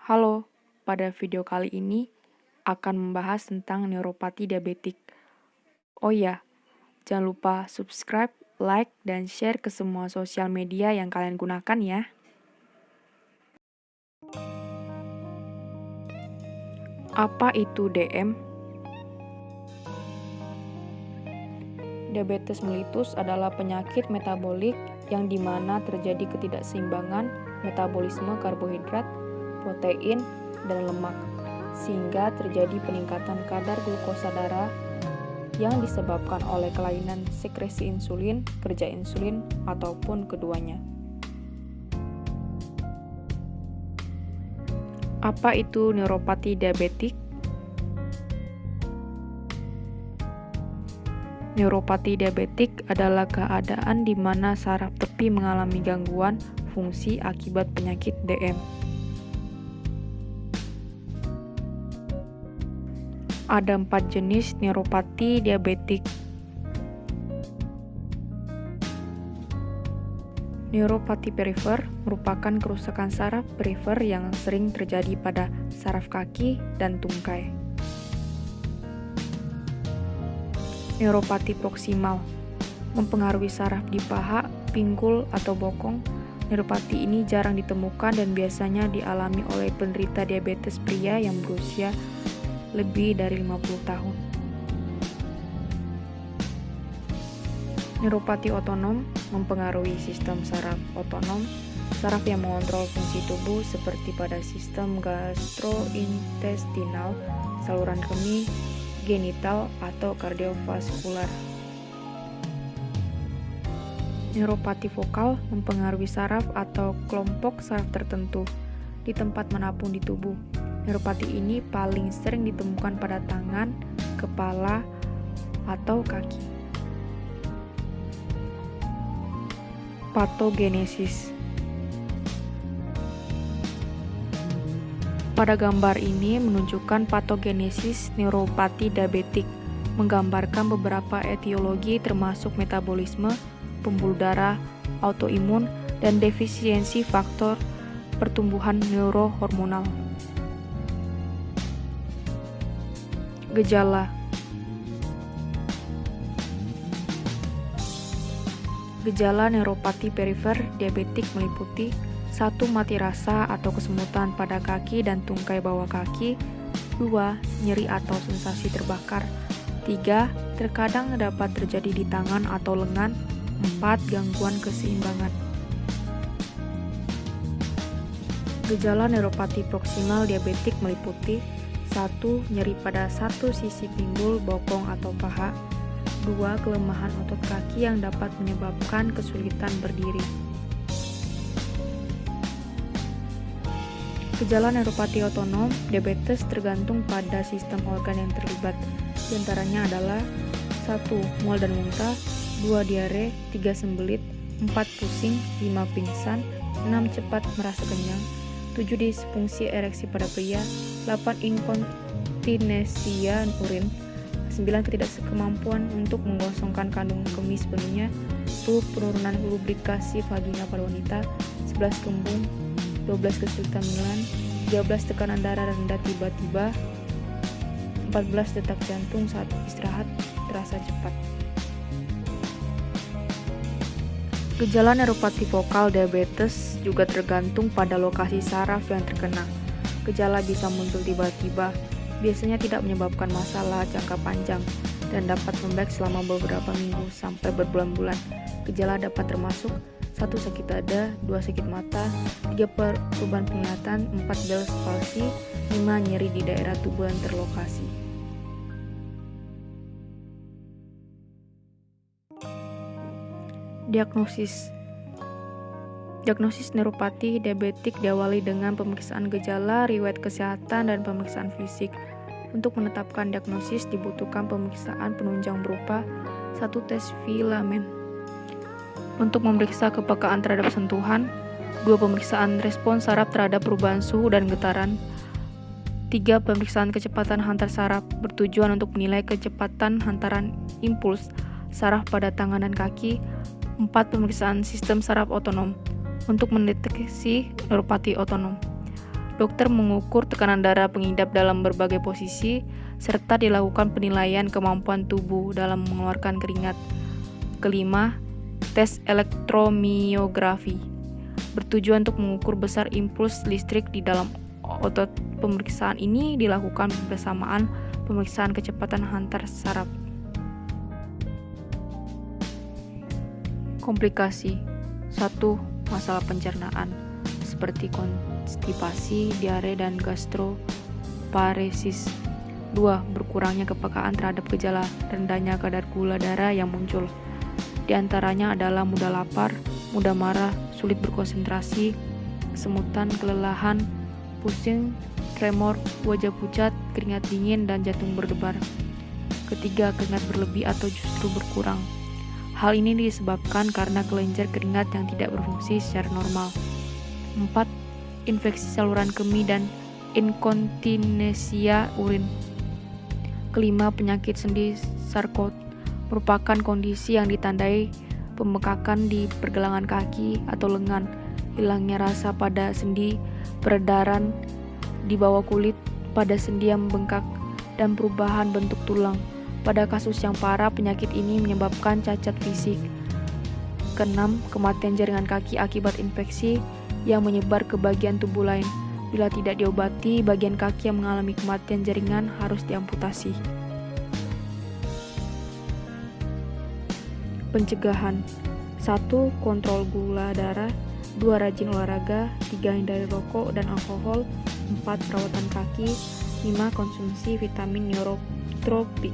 Halo, pada video kali ini akan membahas tentang neuropati diabetik. Oh ya, jangan lupa subscribe, like, dan share ke semua sosial media yang kalian gunakan ya. Apa itu DM? Diabetes mellitus adalah penyakit metabolik yang dimana terjadi ketidakseimbangan metabolisme karbohidrat, protein, dan lemak, sehingga terjadi peningkatan kadar glukosa darah yang disebabkan oleh kelainan sekresi insulin, kerja insulin, ataupun keduanya. Apa itu neuropati diabetik? Neuropati diabetik adalah keadaan di mana saraf tepi mengalami gangguan fungsi akibat penyakit DM. Ada 4 jenis neuropati diabetik. Neuropati perifer merupakan kerusakan saraf perifer yang sering terjadi pada saraf kaki dan tungkai. Neuropati proksimal mempengaruhi saraf di paha, pinggul, atau bokong. Neuropati ini jarang ditemukan dan biasanya dialami oleh penderita diabetes pria yang berusia lebih dari 50 tahun. Neuropati otonom mempengaruhi sistem saraf otonom, saraf yang mengontrol fungsi tubuh seperti pada sistem gastrointestinal, saluran kemih, genital, atau kardiovaskular. Neuropati vokal mempengaruhi saraf atau kelompok saraf tertentu di tempat manapun di tubuh. Neuropati ini paling sering ditemukan pada tangan, kepala, atau kaki. Patogenesis. Pada gambar ini menunjukkan patogenesis neuropati diabetik, menggambarkan beberapa etiologi termasuk metabolisme, pembuluh darah, autoimun, dan defisiensi faktor pertumbuhan neurohormonal. Gejala. Gejala neuropati perifer diabetik meliputi 1. Mati rasa atau kesemutan pada kaki dan tungkai bawah kaki. 2. Nyeri atau sensasi terbakar. 3. Terkadang dapat terjadi di tangan atau lengan. 4. Gangguan keseimbangan. Gejala neuropati proksimal diabetik meliputi 1. Nyeri pada satu sisi pinggul, bokong, atau paha. 2. Kelemahan otot kaki yang dapat menyebabkan kesulitan berdiri. Gejala neuropati otonom diabetes tergantung pada sistem organ yang terlibat. Di antaranya adalah 1. Mual dan muntah, 2. Diare, 3. Sembelit, 4. Pusing, 5. Pingsan, 6. Cepat merasa kenyang, 7. Disfungsi ereksi pada pria, 8. Inkontinensia urin, 9. Ketidakkemampuan untuk menggosongkan kandungan kemih sepenuhnya, 10. Penurunan lubrikasi vagina pada wanita, 11. Kembung, 12. Kesulitan menelan, 13. Tekanan darah rendah tiba-tiba, 14. Detak jantung saat istirahat terasa cepat. Gejala neuropati vokal diabetes juga tergantung pada lokasi saraf yang terkena. Gejala bisa muncul tiba-tiba, biasanya tidak menyebabkan masalah jangka panjang, dan dapat membaik selama beberapa minggu sampai berbulan-bulan. Gejala dapat termasuk 1. Sakit dada, 2. Sakit mata, 3. Perubahan penglihatan, 4. Bell's palsy, 5. Nyeri di daerah tubuh yang terlokasi. Diagnosis. Diagnosis neuropati diabetik diawali dengan pemeriksaan gejala, riwayat kesehatan, dan pemeriksaan fisik. Untuk menetapkan diagnosis dibutuhkan pemeriksaan penunjang berupa 1. Tes filamen untuk memeriksa kepekaan terhadap sentuhan, 2. Pemeriksaan respons saraf terhadap perubahan suhu dan getaran, 3. Pemeriksaan kecepatan hantar saraf bertujuan untuk menilai kecepatan hantaran impuls saraf pada tangan dan kaki, 4. Pemeriksaan sistem saraf otonom untuk mendeteksi neuropati otonom. Dokter mengukur tekanan darah pengidap dalam berbagai posisi, serta dilakukan penilaian kemampuan tubuh dalam mengeluarkan keringat. Kelima, tes elektromiografi bertujuan untuk mengukur besar impuls listrik di dalam otot. Pemeriksaan ini dilakukan bersamaan pemeriksaan kecepatan hantar saraf. Komplikasi 1. Masalah pencernaan seperti konstipasi, diare, dan gastroparesis. 2. Berkurangnya kepekaan terhadap gejala rendahnya kadar gula darah yang muncul. Di antaranya adalah mudah lapar, mudah marah, sulit berkonsentrasi, kesemutan, kelelahan, pusing, tremor, wajah pucat, keringat dingin, dan jantung berdebar. Ketiga, keringat berlebih atau justru berkurang. Hal ini disebabkan karena kelenjar keringat yang tidak berfungsi secara normal. 4. Infeksi saluran kemih dan inkontinensia urin. Kelima, penyakit sendi Charcot merupakan kondisi yang ditandai pembengkakan di pergelangan kaki atau lengan, hilangnya rasa pada sendi, peredaran di bawah kulit pada sendi yang membengkak, dan perubahan bentuk tulang. Pada kasus yang parah, penyakit ini menyebabkan cacat fisik. Keenam, kematian jaringan kaki akibat infeksi yang menyebar ke bagian tubuh lain. Bila tidak diobati, bagian kaki yang mengalami kematian jaringan harus diamputasi. Pencegahan 1. Kontrol gula darah. 2. Rajin olahraga. 3. Hindari rokok dan alkohol. 4. Perawatan kaki. 5. Konsumsi vitamin neurotropik.